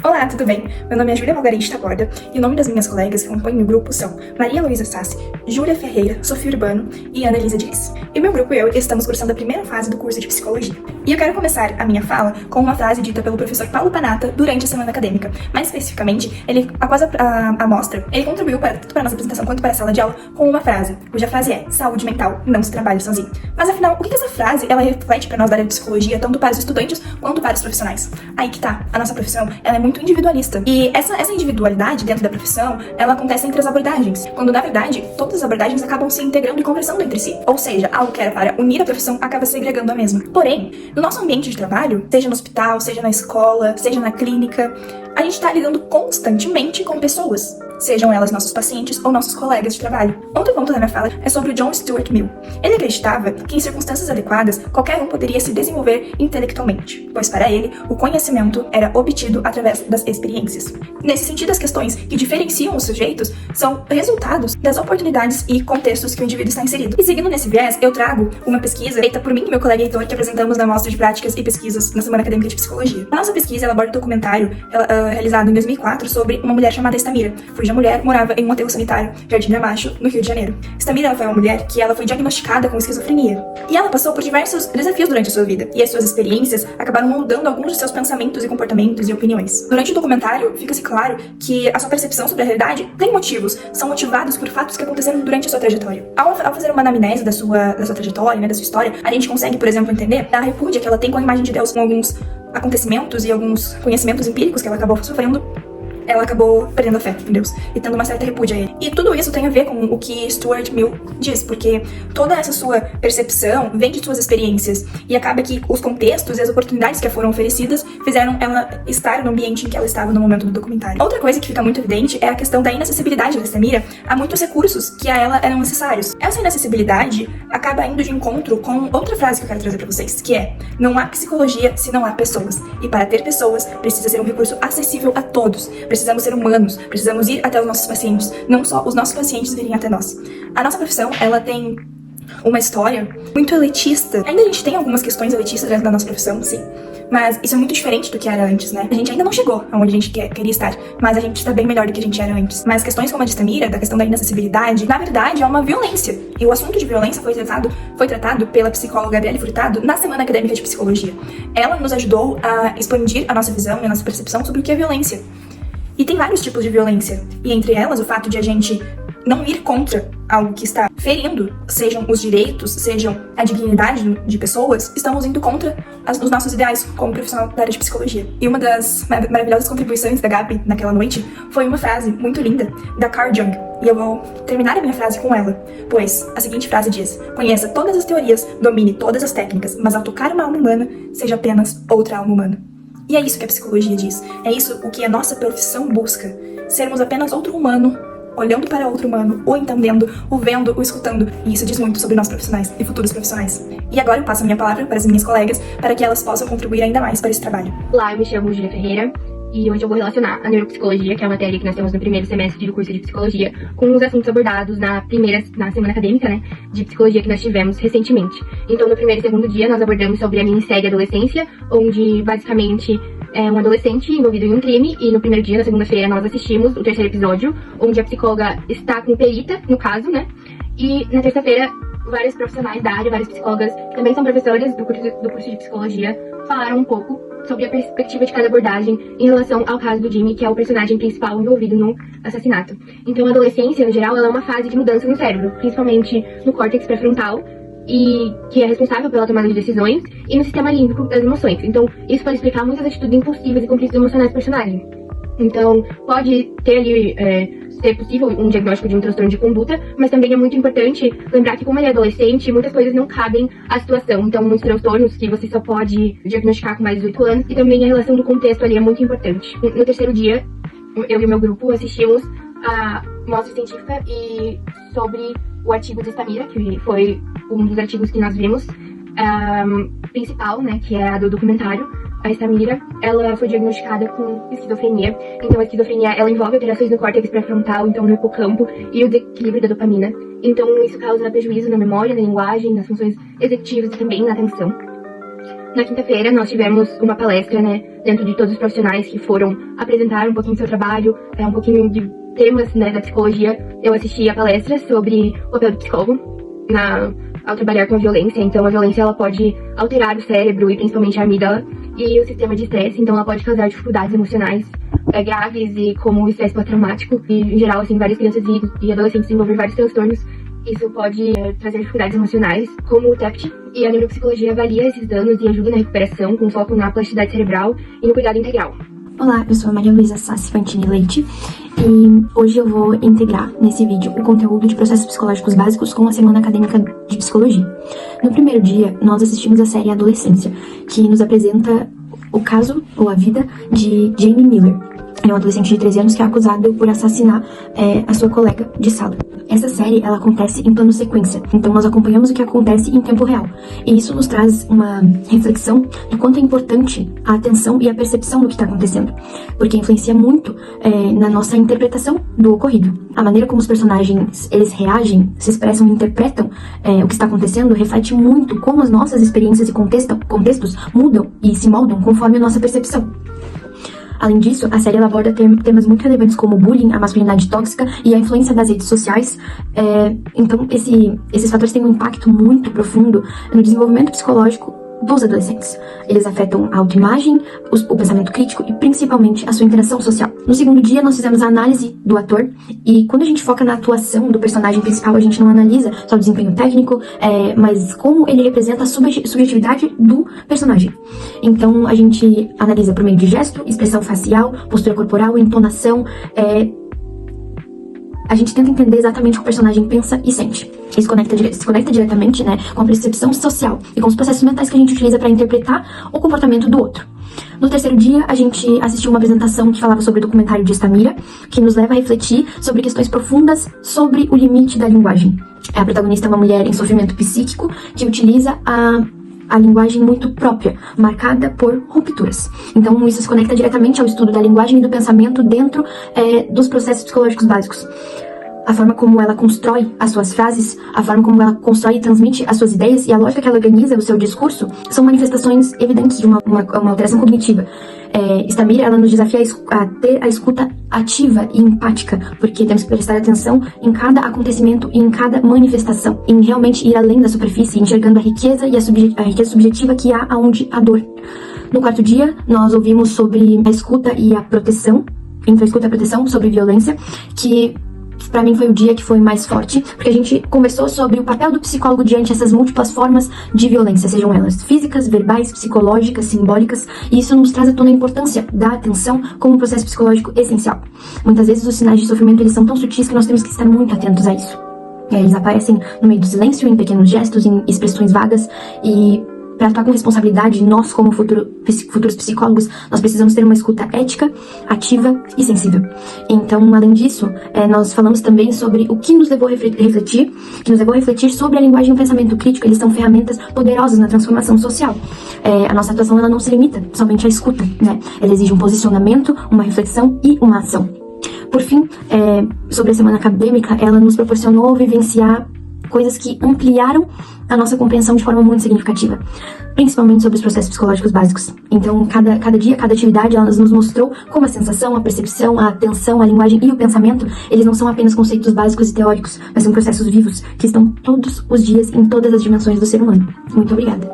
Olá, tudo bem? Meu nome é Júlia Margaride Taborda e o nome das minhas colegas que compõem o grupo são Maria Luísa Sassi, Júlia Ferreira, Sofia Urbano e Ana Elisa Diniz. E meu grupo e eu estamos cursando a primeira fase do curso de Psicologia. E eu quero começar a minha fala com uma frase dita pelo professor Paulo Panatta durante a semana acadêmica. Mais especificamente, ele, após a mostra, ele contribuiu tanto para a nossa apresentação quanto para a sala de aula com uma frase, cuja frase é: saúde mental não se trabalha sozinho. Mas afinal, o que essa frase ela reflete para nós da área de psicologia, tanto para os estudantes quanto para os profissionais? Aí que tá, a nossa profissão ela é muito individualista. E essa individualidade dentro da profissão, ela acontece entre as abordagens, quando na verdade todas as abordagens acabam se integrando e conversando entre si. Ou seja, algo que era para unir a profissão acaba segregando a mesma. Porém, no nosso ambiente de trabalho, seja no hospital, seja na escola, seja na clínica, a gente está lidando constantemente com pessoas, sejam elas nossos pacientes ou nossos colegas de trabalho. Outro ponto da minha fala é sobre o John Stuart Mill. Ele acreditava que em circunstâncias adequadas, qualquer um poderia se desenvolver intelectualmente, pois para ele, o conhecimento era obtido através das experiências. Nesse sentido, as questões que diferenciam os sujeitos são resultados das oportunidades e contextos que o indivíduo está inserido. E seguindo nesse viés, eu trago uma pesquisa feita por mim e meu colega Heitor, que apresentamos na mostra de práticas e pesquisas na Semana Acadêmica de Psicologia. A nossa pesquisa ela aborda um documentário realizado em 2004 sobre uma mulher chamada Estamira, cuja mulher morava em um aterro sanitário, Jardim Gramacho, no Rio de Janeiro. Estamira foi uma mulher que ela foi diagnosticada com esquizofrenia. E ela passou por diversos desafios durante a sua vida, e as suas experiências acabaram moldando alguns de seus pensamentos e comportamentos e opiniões. Durante o documentário, fica-se claro que a sua percepção sobre a realidade tem motivos, são motivados por fatos que aconteceram durante a sua trajetória. Ao fazer uma anamnese da sua trajetória, né, da sua história, a gente consegue, por exemplo, entender a repúdia que ela tem com a imagem de Deus, com alguns acontecimentos e alguns conhecimentos empíricos que ela acabou sofrendo. Ela acabou perdendo a fé em Deus e tendo uma certa repúdia a ele. E tudo isso tem a ver com o que Stuart Mill diz, porque toda essa sua percepção vem de suas experiências e acaba que os contextos e as oportunidades que foram oferecidas fizeram ela estar no ambiente em que ela estava no momento do documentário. Outra coisa que fica muito evidente é a questão da inacessibilidade da Estamira a muitos recursos que a ela eram necessários. Essa inacessibilidade acaba indo de encontro com outra frase que eu quero trazer pra vocês, que é: não há psicologia se não há pessoas. E para ter pessoas, precisa ser um recurso acessível a todos. Precisamos ser humanos, precisamos ir até os nossos pacientes, não só os nossos pacientes virem até nós. A nossa profissão, ela tem uma história muito elitista. Ainda a gente tem algumas questões elitistas dentro da nossa profissão, sim, mas isso é muito diferente do que era antes, né? A gente ainda não chegou aonde a gente queria estar, mas a gente está bem melhor do que a gente era antes. Mas questões como a de Estamira, da questão da inacessibilidade, na verdade é uma violência. E o assunto de violência foi tratado pela psicóloga Gabriele Furtado na Semana Acadêmica de Psicologia. Ela nos ajudou a expandir a nossa visão e a nossa percepção sobre o que é violência. E tem vários tipos de violência, e entre elas o fato de a gente não ir contra algo que está ferindo, sejam os direitos, sejam a dignidade de pessoas, estamos indo contra os nossos ideais como profissional da área de psicologia. E uma das maravilhosas contribuições da Gabi naquela noite foi uma frase muito linda da Carl Jung, e eu vou terminar a minha frase com ela, pois a seguinte frase diz: conheça todas as teorias, domine todas as técnicas, mas ao tocar uma alma humana, seja apenas outra alma humana. E é isso que a psicologia diz, é isso o que a nossa profissão busca, sermos apenas outro humano, olhando para outro humano, o entendendo, o vendo, o escutando. E isso diz muito sobre nós profissionais e futuros profissionais. E agora eu passo a minha palavra para as minhas colegas, para que elas possam contribuir ainda mais para esse trabalho. Olá, eu me chamo Júlia Ferreira e hoje eu vou relacionar a neuropsicologia, que é a matéria que nós temos no primeiro semestre do curso de psicologia, com os assuntos abordados na semana acadêmica, né, de psicologia que nós tivemos recentemente. Então, no primeiro e segundo dia, nós abordamos sobre a minissérie Adolescência, onde basicamente é um adolescente envolvido em um crime, e no primeiro dia, na segunda-feira, nós assistimos o terceiro episódio, onde a psicóloga está com perita no caso, né, e na terça-feira, vários profissionais da área, várias psicólogas, que também são professores do curso de psicologia, falaram um pouco sobre a perspectiva de cada abordagem em relação ao caso do Jimmy, que é o personagem principal envolvido no assassinato. Então, a adolescência, no geral, ela é uma fase de mudança no cérebro, principalmente no córtex pré-frontal, e que é responsável pela tomada de decisões, e no sistema límbico das emoções. Então, isso pode explicar muitas atitudes impulsivas e conflitos emocionais do personagem. Então, pode ter ali, ser possível um diagnóstico de um transtorno de conduta, mas também é muito importante lembrar que, como ele é adolescente, muitas coisas não cabem à situação. Então, muitos transtornos que você só pode diagnosticar com mais de 18 anos, e também a relação do contexto ali é muito importante. No terceiro dia, eu e o meu grupo assistimos a mostra científica e sobre o artigo de Estamira, que foi um dos artigos que nós vimos, principal, né, que é a do documentário, A Estamira, ela foi diagnosticada com esquizofrenia. Então, a esquizofrenia, ela envolve alterações no córtex pré-frontal, então no hipocampo, e o desequilíbrio da dopamina. Então, isso causa prejuízo na memória, na linguagem, nas funções executivas e também na atenção. Na quinta-feira, nós tivemos uma palestra, dentro de todos os profissionais que foram apresentar um pouquinho do seu trabalho, um pouquinho de temas, da psicologia. Eu assisti a palestra sobre o papel do psicólogo ao trabalhar com a violência. Então, a violência, ela pode alterar o cérebro e principalmente a amígdala e o sistema de estresse. Então, ela pode causar dificuldades emocionais graves e como o estresse pós-traumático. E, em geral, assim, várias crianças e adolescentes desenvolver vários transtornos. Isso pode trazer dificuldades emocionais, como o TEPT, e a neuropsicologia avalia esses danos e ajuda na recuperação, com foco na plasticidade cerebral e no cuidado integral. Olá, eu sou a Maria Luísa Sassi Fantini Leite e hoje eu vou integrar nesse vídeo o conteúdo de processos psicológicos básicos com a Semana Acadêmica de Psicologia. No primeiro dia, nós assistimos a série Adolescência, que nos apresenta o caso ou a vida de Jamie Miller. É um adolescente de 13 anos que é acusado por assassinar a sua colega de sala. Essa série, ela acontece em plano sequência, então nós acompanhamos o que acontece em tempo real. E isso nos traz uma reflexão do quanto é importante a atenção e a percepção do que está acontecendo, porque influencia muito na nossa interpretação do ocorrido. A maneira como os personagens, eles reagem, se expressam e interpretam o que está acontecendo, reflete muito como as nossas experiências e contextos mudam e se moldam conforme a nossa percepção. Além disso, a série aborda temas muito relevantes como o bullying, a masculinidade tóxica e a influência das redes sociais. Então, esses fatores têm um impacto muito profundo no desenvolvimento psicológico dos adolescentes. Eles afetam a autoimagem, o pensamento crítico e principalmente a sua interação social. No segundo dia, nós fizemos a análise do ator e quando a gente foca na atuação do personagem principal, a gente não analisa só o desempenho técnico, mas como ele representa a subjetividade do personagem. Então, a gente analisa por meio de gesto, expressão facial, postura corporal, entonação, a gente tenta entender exatamente o que o personagem pensa e sente. Isso se conecta diretamente, com a percepção social e com os processos mentais que a gente utiliza para interpretar o comportamento do outro. No terceiro dia, a gente assistiu uma apresentação que falava sobre o documentário de Estamira, que nos leva a refletir sobre questões profundas sobre o limite da linguagem. A protagonista é uma mulher em sofrimento psíquico que utiliza a linguagem muito própria, marcada por rupturas. Então, isso se conecta diretamente ao estudo da linguagem e do pensamento dentro dos processos psicológicos básicos. A forma como ela constrói as suas frases, a forma como ela constrói e transmite as suas ideias e a lógica que ela organiza o seu discurso são manifestações evidentes de uma alteração cognitiva. Estamira, ela nos desafia a ter a escuta ativa e empática, porque temos que prestar atenção em cada acontecimento e em cada manifestação, em realmente ir além da superfície, enxergando a riqueza e a riqueza subjetiva que há aonde há dor. No quarto dia, nós ouvimos sobre a escuta e a proteção, entre a escuta e a proteção, sobre violência, que pra mim foi o dia que foi mais forte, porque a gente conversou sobre o papel do psicólogo diante essas múltiplas formas de violência, sejam elas físicas, verbais, psicológicas, simbólicas, e isso nos traz à tona a importância da atenção como um processo psicológico essencial. Muitas vezes os sinais de sofrimento eles são tão sutis que nós temos que estar muito atentos a isso. Eles aparecem no meio do silêncio, em pequenos gestos, em expressões vagas, e para atuar com responsabilidade, nós como futuros psicólogos, nós precisamos ter uma escuta ética, ativa e sensível. Então, além disso, nós falamos também sobre o que nos levou a refletir sobre a linguagem e o pensamento crítico. Eles são ferramentas poderosas na transformação social. A nossa atuação ela não se limita somente à escuta, Ela exige um posicionamento, uma reflexão e uma ação. Por fim, sobre a semana acadêmica, ela nos proporcionou vivenciar coisas que ampliaram a nossa compreensão de forma muito significativa, principalmente sobre os processos psicológicos básicos. Então, cada dia, cada atividade, ela nos mostrou como a sensação, a percepção, a atenção, a linguagem e o pensamento, eles não são apenas conceitos básicos e teóricos, mas são processos vivos que estão todos os dias em todas as dimensões do ser humano. Muito obrigada.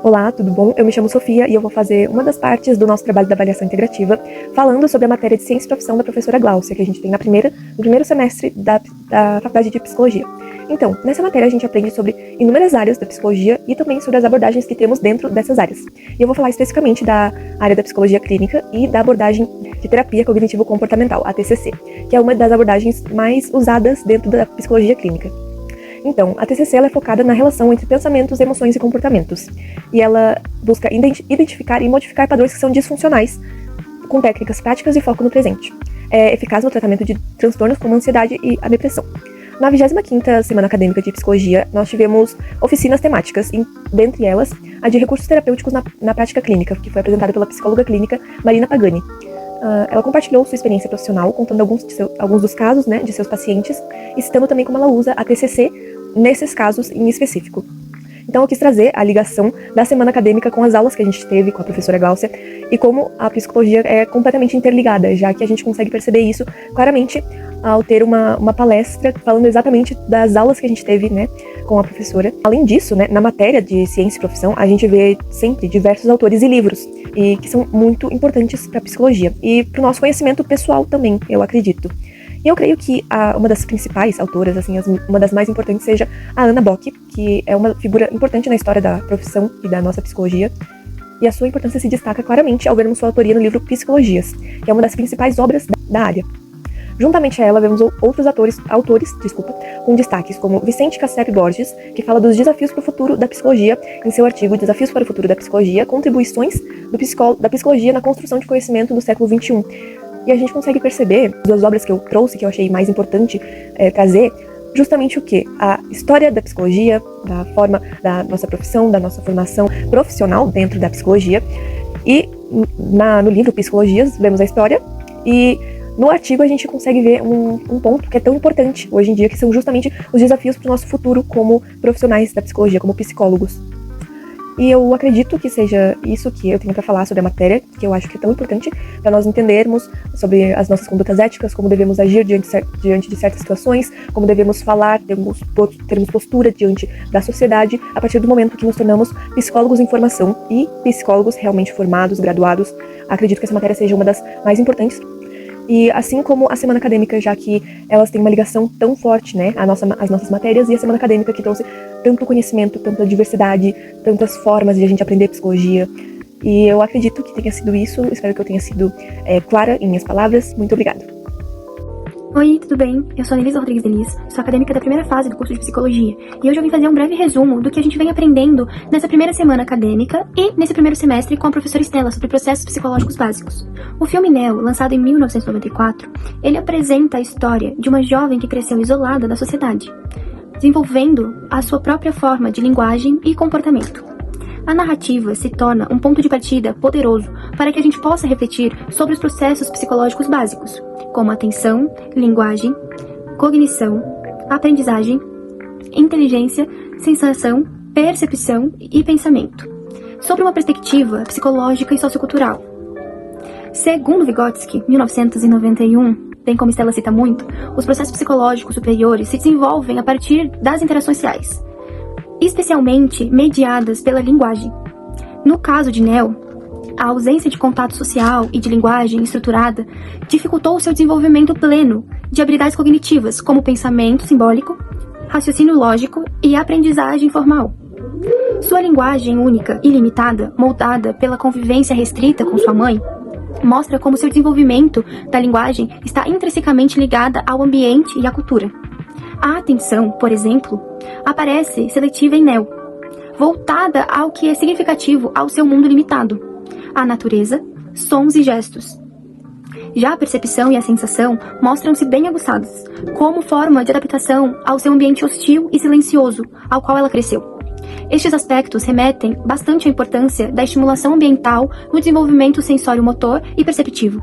Olá, tudo bom? Eu me chamo Sofia e eu vou fazer uma das partes do nosso trabalho da avaliação integrativa, falando sobre a matéria de Ciência e Profissão da professora Gláucia, que a gente tem no primeiro semestre da Faculdade de Psicologia. Então, nessa matéria a gente aprende sobre inúmeras áreas da psicologia e também sobre as abordagens que temos dentro dessas áreas. E eu vou falar especificamente da área da psicologia clínica e da abordagem de terapia cognitivo-comportamental, a TCC, que é uma das abordagens mais usadas dentro da psicologia clínica. Então, a TCC ela é focada na relação entre pensamentos, emoções e comportamentos. E ela busca identificar e modificar padrões que são disfuncionais, com técnicas práticas e foco no presente. É eficaz no tratamento de transtornos como a ansiedade e a depressão. Na 25ª Semana Acadêmica de Psicologia, nós tivemos oficinas temáticas, dentre elas a de recursos terapêuticos na prática clínica, que foi apresentada pela psicóloga clínica Marina Pagani. Ela compartilhou sua experiência profissional, contando alguns dos casos, né, de seus pacientes, e citando também como ela usa a TCC nesses casos em específico. Então eu quis trazer a ligação da semana acadêmica com as aulas que a gente teve com a professora Gláucia e como a psicologia é completamente interligada, já que a gente consegue perceber isso claramente ao ter uma palestra falando exatamente das aulas que a gente teve, né, com a professora. Além disso, né, na matéria de ciência e profissão, a gente vê sempre diversos autores e livros, e que são muito importantes para a psicologia e para o nosso conhecimento pessoal também, eu acredito. E eu creio que uma das principais autoras, assim, uma das mais importantes, seja a Anna Bock, que é uma figura importante na história da profissão e da nossa psicologia. E a sua importância se destaca claramente ao vermos sua autoria no livro Psicologias, que é uma das principais obras da área. Juntamente a ela, vemos outros autores, com destaques como Vicente Cassep Borges, que fala dos desafios para o futuro da psicologia em seu artigo Desafios para o Futuro da Psicologia, Contribuições da Psicologia na Construção de Conhecimento do Século XXI. E a gente consegue perceber, das obras que eu trouxe, que eu achei mais importante trazer, justamente o quê? A história da psicologia, da forma da nossa profissão, da nossa formação profissional dentro da psicologia. E no livro Psicologias, vemos a história, e no artigo a gente consegue ver um ponto que é tão importante hoje em dia, que são justamente os desafios para o nosso futuro como profissionais da psicologia, como psicólogos. E eu acredito que seja isso que eu tenho para falar sobre a matéria, que eu acho que é tão importante para nós entendermos sobre as nossas condutas éticas, como devemos agir diante de certas situações, como devemos falar, termos postura diante da sociedade, a partir do momento que nos tornamos psicólogos em formação e psicólogos realmente formados, graduados. Acredito que essa matéria seja uma das mais importantes. E assim como a semana acadêmica, já que elas têm uma ligação tão forte, né, às nossas matérias, e a semana acadêmica que trouxe tanto conhecimento, tanta diversidade, tantas formas de a gente aprender psicologia. E eu acredito que tenha sido isso, espero que eu tenha sido clara em minhas palavras. Muito obrigada. Oi, tudo bem? Eu sou a Anelisa Rodrigues Denis, sou acadêmica da primeira fase do curso de Psicologia, e hoje eu vim fazer um breve resumo do que a gente vem aprendendo nessa primeira semana acadêmica e nesse primeiro semestre com a professora Estela sobre processos psicológicos básicos. O filme Neo, lançado em 1994, ele apresenta a história de uma jovem que cresceu isolada da sociedade, desenvolvendo a sua própria forma de linguagem e comportamento. A narrativa se torna um ponto de partida poderoso para que a gente possa refletir sobre os processos psicológicos básicos, como atenção, linguagem, cognição, aprendizagem, inteligência, sensação, percepção e pensamento, sobre uma perspectiva psicológica e sociocultural. Segundo Vygotsky, 1991, bem como Stella cita muito, os processos psicológicos superiores se desenvolvem a partir das interações sociais, especialmente mediadas pela linguagem. No caso de Neo, a ausência de contato social e de linguagem estruturada dificultou o seu desenvolvimento pleno de habilidades cognitivas, como pensamento simbólico, raciocínio lógico e aprendizagem formal. Sua linguagem única e limitada, moldada pela convivência restrita com sua mãe, mostra como seu desenvolvimento da linguagem está intrinsecamente ligada ao ambiente e à cultura. A atenção, por exemplo, aparece seletiva em Neo, voltada ao que é significativo ao seu mundo limitado, a natureza, sons e gestos. Já a percepção e a sensação mostram-se bem aguçadas, como forma de adaptação ao seu ambiente hostil e silencioso, ao qual ela cresceu. Estes aspectos remetem bastante à importância da estimulação ambiental no desenvolvimento sensório-motor e perceptivo.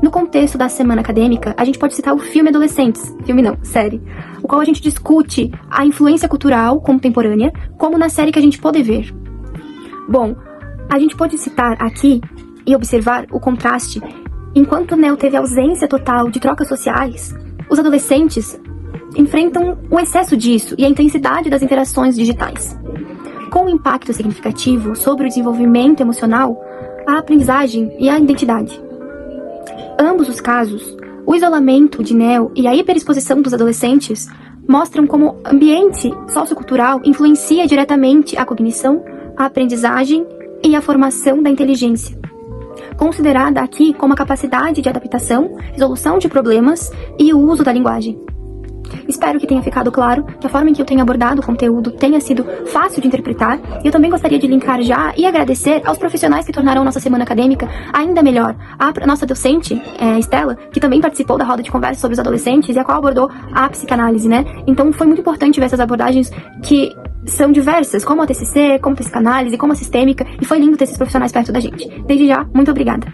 No contexto da semana acadêmica, a gente pode citar o filme Adolescentes, série, o qual a gente discute a influência cultural contemporânea, como na série que a gente pode ver. Bom, a gente pode citar aqui e observar o contraste. Enquanto Neo teve ausência total de trocas sociais, os adolescentes enfrentam o excesso disso e a intensidade das interações digitais. Com um impacto significativo sobre o desenvolvimento emocional, a aprendizagem e a identidade. Ambos os casos, o isolamento de Neo e a hiperexposição dos adolescentes mostram como o ambiente sociocultural influencia diretamente a cognição, a aprendizagem e a formação da inteligência, considerada aqui como a capacidade de adaptação, resolução de problemas e o uso da linguagem. Espero que tenha ficado claro que a forma em que eu tenho abordado o conteúdo tenha sido fácil de interpretar. E eu também gostaria de linkar já e agradecer aos profissionais que tornaram nossa semana acadêmica ainda melhor. A nossa docente, Estela, que também participou da roda de conversa sobre os adolescentes e a qual abordou a psicanálise, né? Então foi muito importante ver essas abordagens que são diversas, como a TCC, como a psicanálise, como a sistêmica, e foi lindo ter esses profissionais perto da gente. Desde já, muito obrigada.